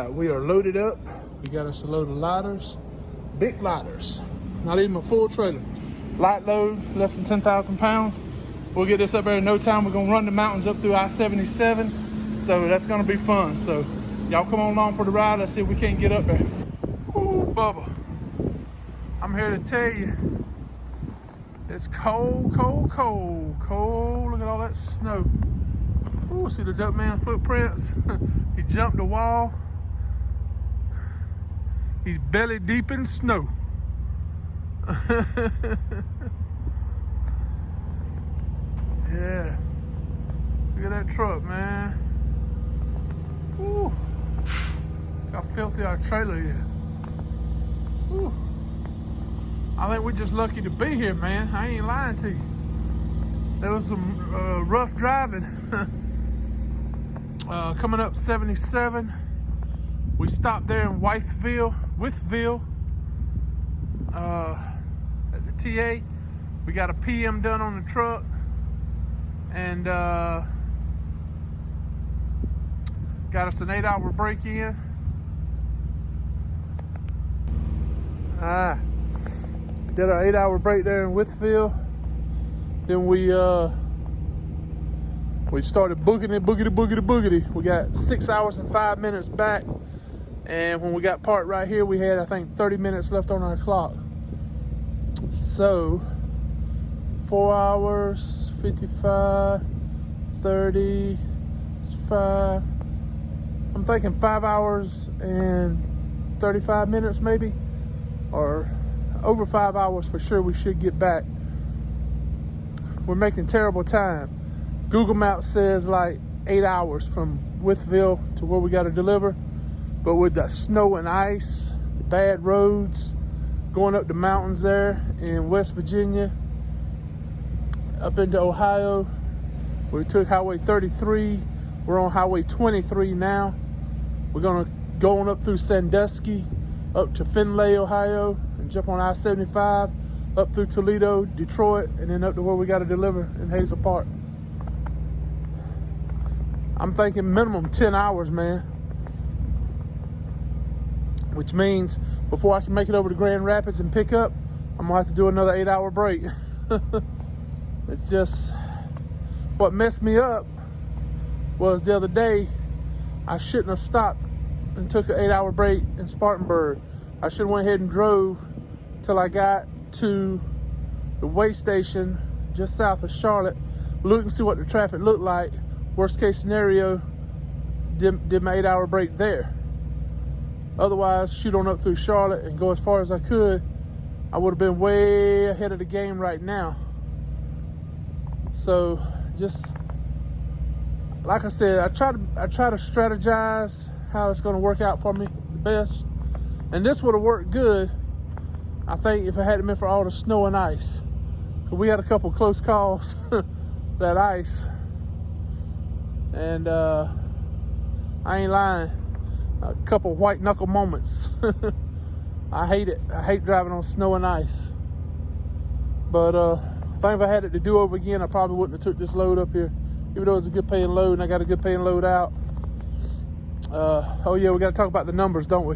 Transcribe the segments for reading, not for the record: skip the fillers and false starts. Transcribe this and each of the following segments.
right, we are loaded up. We got us a load of lighters, big lighters, not even a full trailer. Light load, less than 10,000 pounds. We'll get this up there in no time. We're gonna run the mountains up through I-77. So that's gonna be fun. So y'all come on along for the ride. Let's see if we can't get up there. Ooh, Bubba. I'm here to tell you, it's cold, cold, cold, cold. Look at all that snow. Ooh, see the duck man's footprints? He jumped the wall. He's belly deep in snow. Yeah. Look at that truck, man. Ooh. Look how filthy our trailer is. Ooh. I think we're just lucky to be here, man. I ain't lying to you. There was some rough driving. Coming up 77. We stopped there in Withville, at the TA. We got a PM done on the truck, and got us an 8-hour break in. Did our 8-hour break there in Withville. Then we started booking it, boogity. We got 6 hours and 5 minutes back. And when we got parked right here, we had, I think, 30 minutes left on our clock. So, 4 hours, 55, 30, 5. I'm thinking 5 hours and 35 minutes maybe. Or over 5 hours for sure we should get back. We're making terrible time. Google Maps says like 8 hours from Withville to where we got to deliver. But with the snow and ice, the bad roads, going up the mountains there in West Virginia, up into Ohio, we took Highway 33. We're on Highway 23 now. We're gonna go on up through Sandusky, up to Findlay, Ohio, and jump on I-75, up through Toledo, Detroit, and then up to where we gotta deliver in Hazel Park. I'm thinking minimum 10 hours, man. Which means before I can make it over to Grand Rapids and pick up, I'm gonna have to do another 8-hour break. It's just, what messed me up was the other day, I shouldn't have stopped and took an 8-hour break in Spartanburg. I should have went ahead and drove till I got to the way station just south of Charlotte, look and see what the traffic looked like. Worst case scenario, did my 8-hour break there. Otherwise, shoot on up through Charlotte and go as far as I could. I would have been way ahead of the game right now. So, just like I said, I try to strategize how it's going to work out for me the best. And this would have worked good, I think, if it hadn't been for all the snow and ice. Because we had a couple close calls, that ice. And I ain't lying, a couple white knuckle moments. I hate it. I hate driving on snow and ice. But I think if I had it to do over again, I probably wouldn't have took this load up here. Even though it's a good paying load and I got a good paying load out. Oh yeah, we got to talk about the numbers, don't we?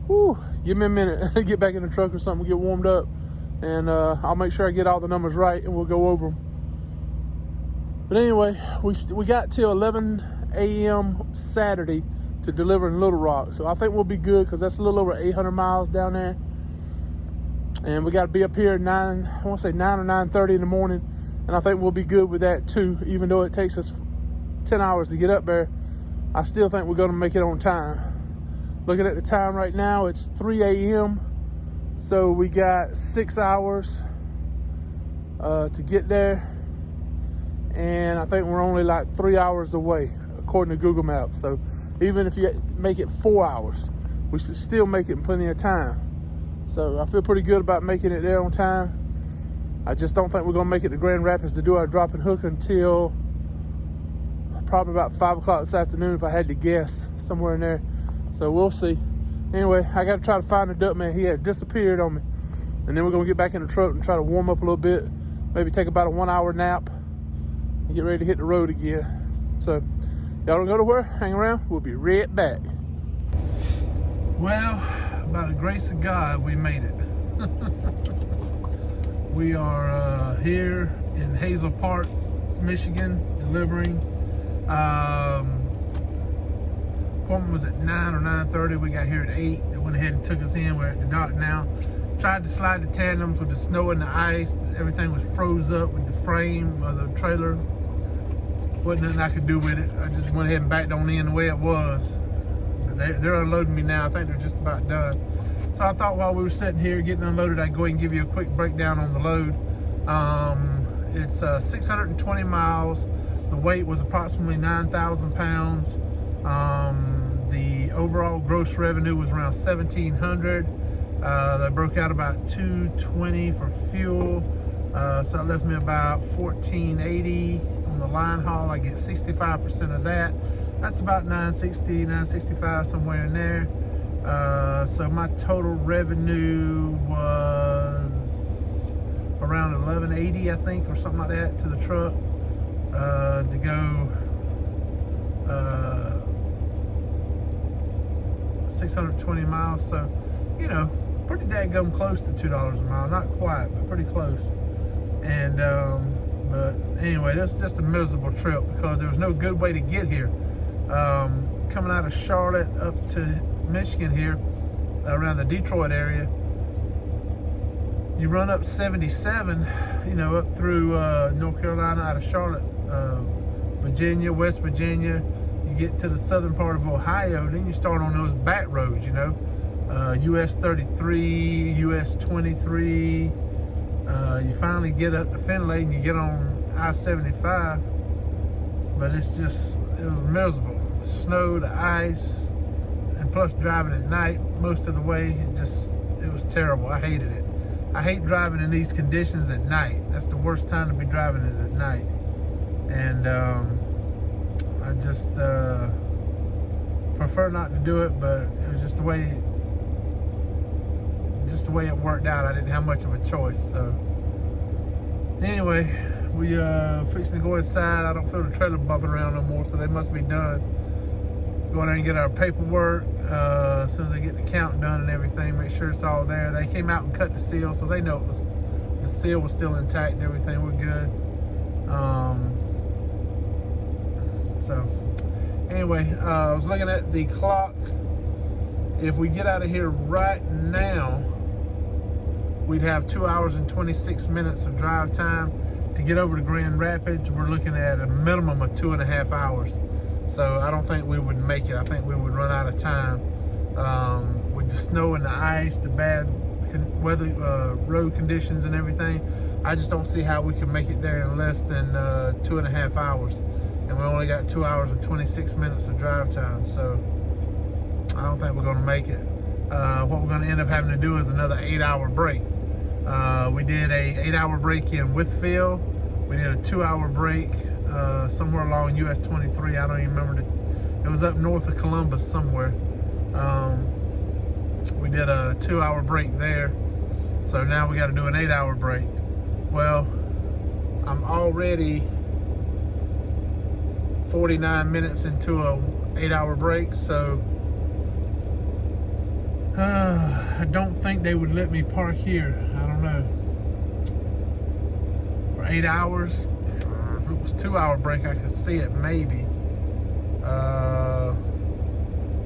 Whew, give me a minute. Get back in the truck or something, get warmed up. And I'll make sure I get all the numbers right and we'll go over them. But anyway, we got till 11 a.m. Saturday to deliver in Little Rock. So I think we'll be good because that's a little over 800 miles down there. And we got to be up here at 9 or 9:30 in the morning. And I think we'll be good with that too. Even though it takes us 10 hours to get up there, I still think we're going to make it on time. Looking at the time right now, it's 3 a.m. So we got 6 hours to get there. And I think we're only like 3 hours away, according to Google Maps. So even if you make it 4 hours, we should still make it in plenty of time. So I feel pretty good about making it there on time. I just don't think we're gonna make it to Grand Rapids to do our drop and hook until probably about 5 o'clock this afternoon, if I had to guess, somewhere in there. So we'll see. Anyway, I gotta try to find the duck man. He had disappeared on me. And then we're gonna get back in the truck and try to warm up a little bit, maybe take about a 1 hour nap and get ready to hit the road again. So y'all don't go nowhere, hang around, we'll be right back. Well, by the grace of God, we made it. We are here in Hazel Park, Michigan, delivering. Appointment was at 9 or 9:30. We got here at 8. They went ahead and took us in. We're at the dock now. Tried to slide the tandems with the snow and the ice. Everything was froze up with the frame of the trailer. Wasn't nothing I could do with it. I just went ahead and backed on in the way it was. They're unloading me now. I think they're just about done. So I thought while we were sitting here getting unloaded, I'd go ahead and give you a quick breakdown on the load. It's 620 miles. The weight was approximately 9,000 pounds. The overall gross revenue was around $1,700. They broke out about $220 for fuel. So it left me about $1,480 on the line haul. I get 65% of that. That's about $960, $965, somewhere in there. So my total revenue was around $1,180, I think, or something like that, to the truck to go 620 miles. So, you know, pretty dadgum close to $2 a mile. Not quite, but pretty close. And but anyway, that's just a miserable trip because there was no good way to get here. Coming out of Charlotte up to Michigan here, around the Detroit area, you run up 77, you know, up through North Carolina, out of Charlotte, Virginia, West Virginia. You get to the southern part of Ohio, then you start on those back roads, you know, US 33, US 23. You finally get up to Findlay and you get on I-75, but it was miserable. The snow, the ice, and plus driving at night most of the way, it was terrible. I hated it. I hate driving in these conditions at night. That's the worst time to be driving, is at night. And I just prefer not to do it, but it was just the way it worked out. I didn't have much of a choice. So anyway, we fixing to go inside. I don't feel the trailer bumping around no more, so they must be done. Go in there and get our paperwork as soon as they get the count done and everything. Make sure it's all there. They came out and cut the seal, so they know the seal was still intact and everything. We're good. So anyway, I was looking at the clock. If we get out of here right now, we'd have 2 hours and 26 minutes of drive time. To get over to Grand Rapids, we're looking at a minimum of 2.5 hours. So I don't think we would make it. I think we would run out of time. With the snow and the ice, the bad weather, road conditions and everything, I just don't see how we can make it there in less than 2.5 hours. And we only got 2 hours and 26 minutes of drive time. So I don't think we're gonna make it. What we're gonna end up having to do is another 8-hour break. We did a 8-hour break in Withfield. We did a 2-hour break somewhere along US 23. I don't even remember. It was up north of Columbus somewhere. We did a 2-hour break there. So now we got to do an 8-hour break. Well, I'm already 49 minutes into a 8-hour break, so I don't think they would let me park here. I don't know. For 8 hours, if it was 2-hour break, I could see it maybe.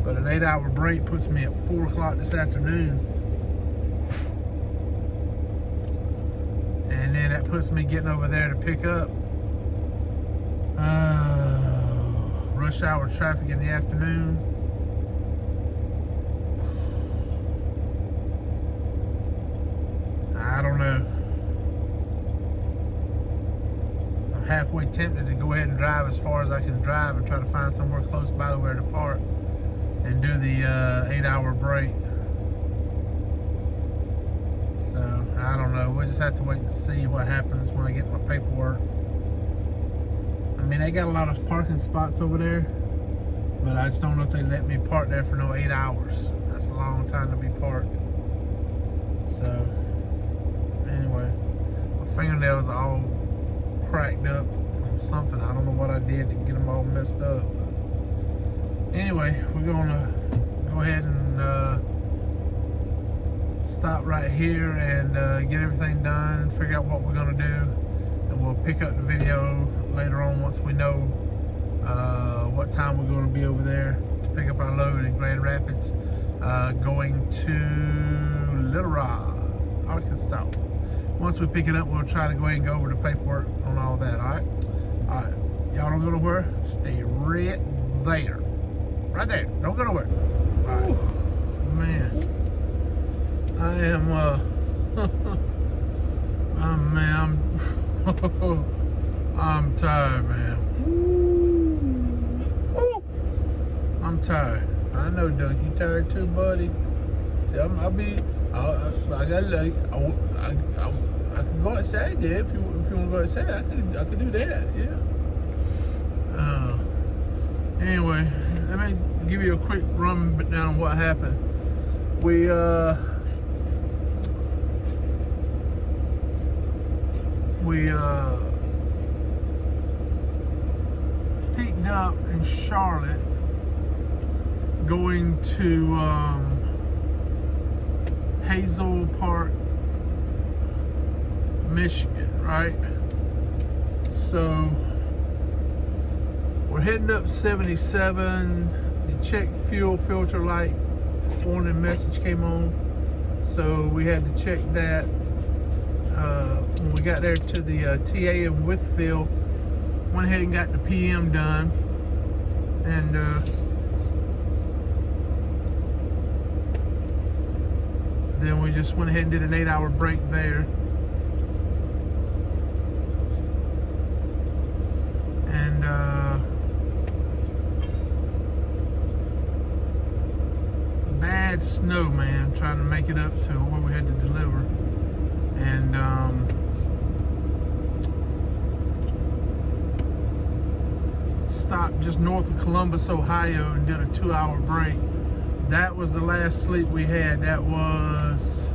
But an 8-hour break puts me at 4 o'clock this afternoon. And then that puts me getting over there to pick up. Rush hour traffic in the afternoon. I don't know. I'm halfway tempted to go ahead and drive as far as I can drive and try to find somewhere close by where to park and do the 8-hour break. So I don't know. We'll just have to wait and see what happens when I get my paperwork. I mean, they got a lot of parking spots over there, but I just don't know if they let me park there for no 8 hours. That's a long time to be parked. So anyway, my fingernails are all cracked up from something. I don't know what I did to get them all messed up. But anyway, we're gonna go go ahead and stop right here and get everything done, figure out what we're gonna do, and we'll pick up the video later on once we know what time we're gonna be over there to pick up our load in Grand Rapids, going to Little Rock, Arkansas. Once we pick it up, we'll try to go ahead and go over the paperwork on all that, all right? All right, y'all don't go nowhere, stay right there. Right there, don't go nowhere. All right. Man, I am, I'm tired, man. I'm tired. I know, Doug, you tired too, buddy? See, I can go outside there if you want to go outside. I could do that, yeah. Anyway, let me give you a quick rundown on what happened. We picked up in Charlotte, going to Hazel Park, Michigan, right? So we're heading up 77. The check fuel filter light warning message came on, so we had to check that. When we got there to the TA in Withfield, went ahead and got the PM done, and then we just went ahead and did an 8-hour break there. And bad snow, man, trying to make it up to where we had to deliver. And stopped just north of Columbus, Ohio, and did a 2-hour break. That was the last sleep we had. That was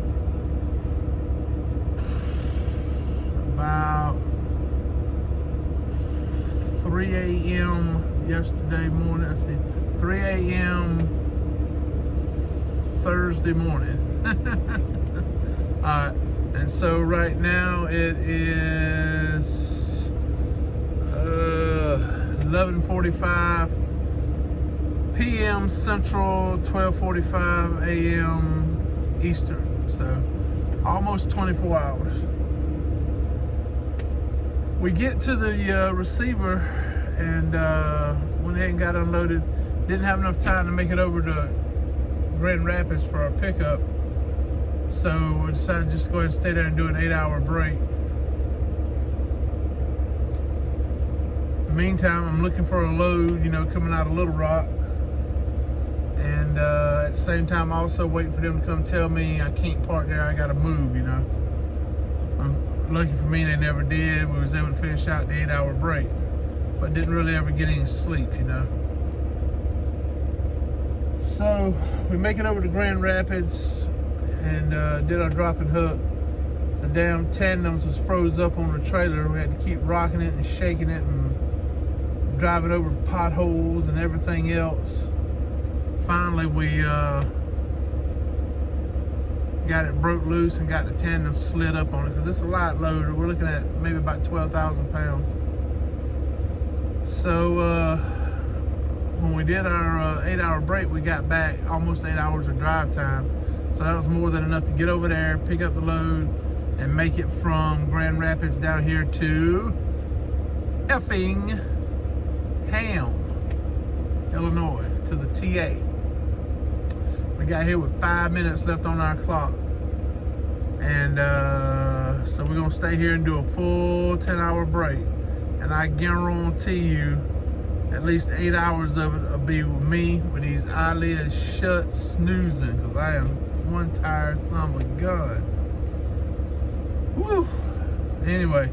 about 3 a.m. yesterday morning. I see 3 a.m. Thursday morning. Alright, and so right now it is 11:45 p.m. Central, 12:45 a.m. Eastern. So almost 24 hours. We get to the receiver and went ahead and got unloaded. Didn't have enough time to make it over to Grand Rapids for our pickup, so we decided to just go ahead and stay there and do an 8-hour break. Meantime, I'm looking for a load, you know, coming out of Little Rock, and at the same time also waiting for them to come tell me I can't park there, I gotta move, you know. Lucky for me, they never did. We was able to finish out the 8-hour break, but didn't really ever get any sleep, you know. So we make it over to Grand Rapids and did our drop and hook. The damn tandems was froze up on the trailer. We had to keep rocking it and shaking it and driving over potholes and everything else. Finally, we got it broke loose and got the tandem slid up on it, because it's a light loader. We're looking at maybe about 12,000 pounds. So when we did our 8-hour break, we got back almost 8 hours of drive time. So that was more than enough to get over there, pick up the load, and make it from Grand Rapids down here to Effingham, Illinois, to the TA. We got here with 5 minutes left on our clock. And so we're gonna stay here and do a full 10-hour break. And I guarantee you, at least 8 hours of it will be with me with these eyelids shut, snoozing, because I am one tired son of a gun. Woo! Anyway,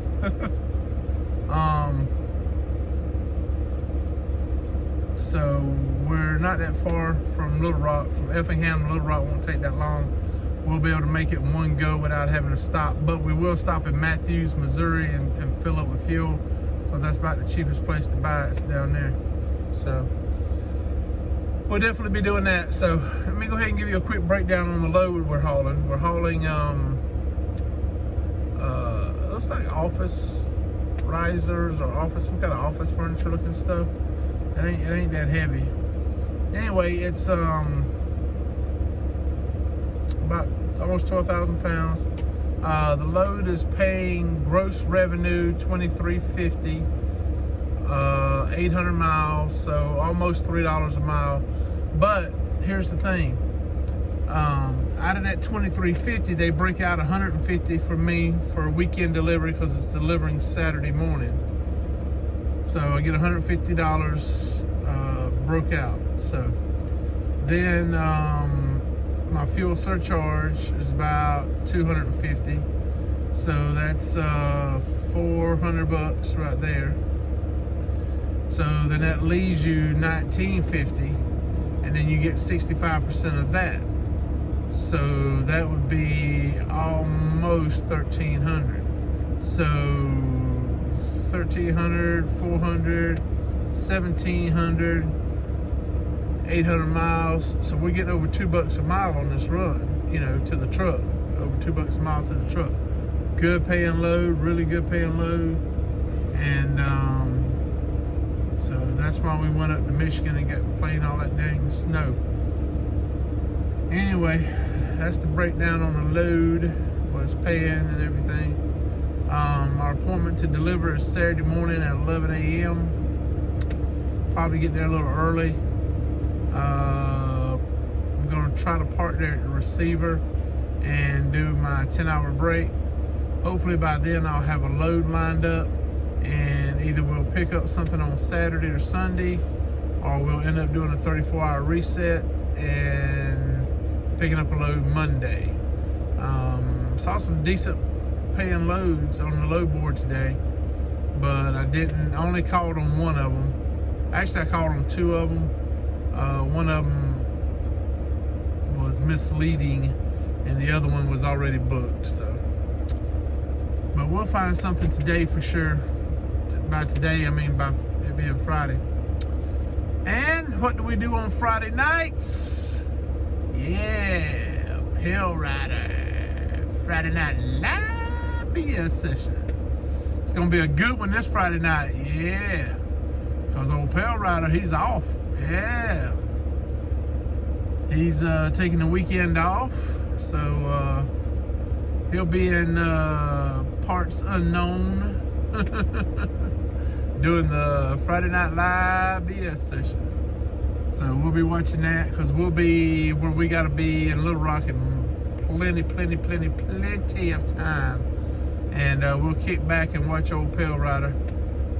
so we're not that far from Little Rock. From Effingham to Little Rock won't take that long. We'll be able to make it in one go without having to stop, but we will stop in Matthews, Missouri, and fill up with fuel, because that's about the cheapest place to buy it. It's down there. So we'll definitely be doing that. So let me go ahead and give you a quick breakdown on the load we're hauling. We're hauling looks like office risers or some kind of office furniture looking stuff. It ain't that heavy. Anyway, it's about almost 12,000 pounds. The load is paying gross revenue $23.50, 800 miles, so almost $3 a mile. But here's the thing, out of that $23.50, they break out $150 for me for a weekend delivery because it's delivering Saturday morning. So I get $150 broke out. So then my fuel surcharge is about $250. So that's $400 right there. So then that leaves you $19.50, and then you get 65% of that. So that would be almost $1,300. So $1,300, $400, $1,700, 800 miles. So we're getting over $2 a mile on this run, you know, to the truck. Over $2 a mile to the truck. Good paying load, really good paying load. And so that's why we went up to Michigan and got playing all that dang snow. Anyway, that's the breakdown on the load, what it's paying and everything. Our appointment to deliver is Saturday morning at 11 a.m. Probably get there a little early. I'm gonna try to park there at the receiver and do my 10-hour break. Hopefully by then I'll have a load lined up, and either we'll pick up something on Saturday or Sunday, or we'll end up doing a 34-hour reset and picking up a load Monday. Saw some decent paying loads on the load board today, but I only called on one of them. Actually, I called on two of them. One of them was misleading, and the other one was already booked. So, but we'll find something today for sure. By today, I mean by it being Friday. And what do we do on Friday nights? Yeah, Pale Rider Friday Night Live BS session. It's gonna be a good one this Friday night. Yeah, cause old Pale Rider, he's off. Yeah, he's taking the weekend off, so he'll be in parts unknown doing the Friday Night Live BS session. So we'll be watching that, because we'll be where we gotta be in Little Rock in plenty of time, and we'll kick back and watch old Pale Rider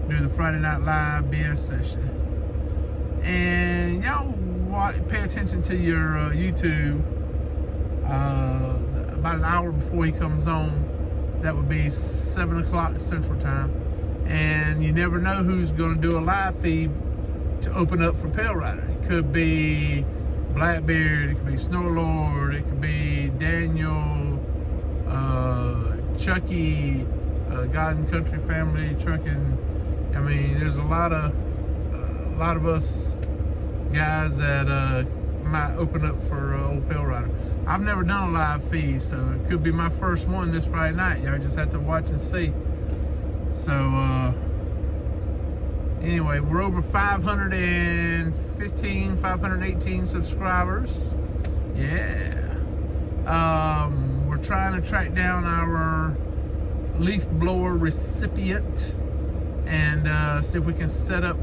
do the Friday Night Live BS session. And y'all pay attention to your YouTube about an hour before he comes on. That would be 7 o'clock Central Time. And you never know who's going to do a live feed to open up for Pale Rider. It could be Blackbeard, it could be Snowlord, it could be Daniel, Chucky, God and Country Family Trucking. I mean, there's a lot of us guys that might open up for old Pale Rider. I've never done a live feed, so it could be my first one this Friday night. Y'all just have to watch and see. So anyway, we're over 518 subscribers. Yeah. We're trying to track down our leaf blower recipient and see if we can set up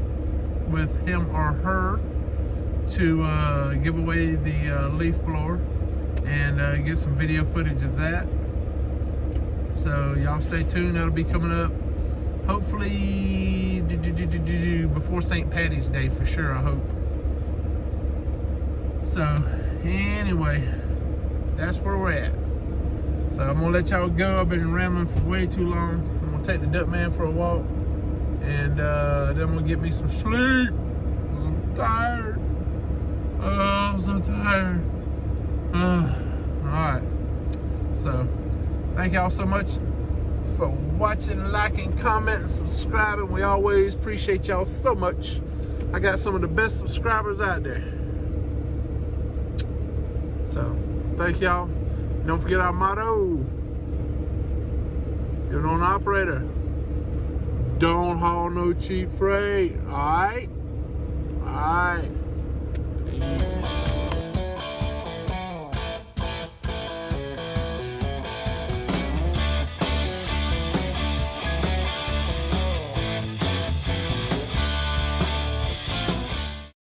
with him or her to give away the leaf blower and get some video footage of that. So y'all stay tuned. That'll be coming up hopefully before St. Patty's Day for sure, I hope. So anyway, that's where we're at. So I'm gonna let y'all go. I've been rambling for way too long. I'm gonna take the duck man for a walk, and then I'm gonna get me some sleep. I'm tired. Oh, I'm so tired. Alright. So thank y'all so much for watching, liking, commenting, subscribing. We always appreciate y'all so much. I got some of the best subscribers out there. So, thank y'all. Don't forget our motto. You're an operator. Don't haul no cheap freight. All right? All right. Peace.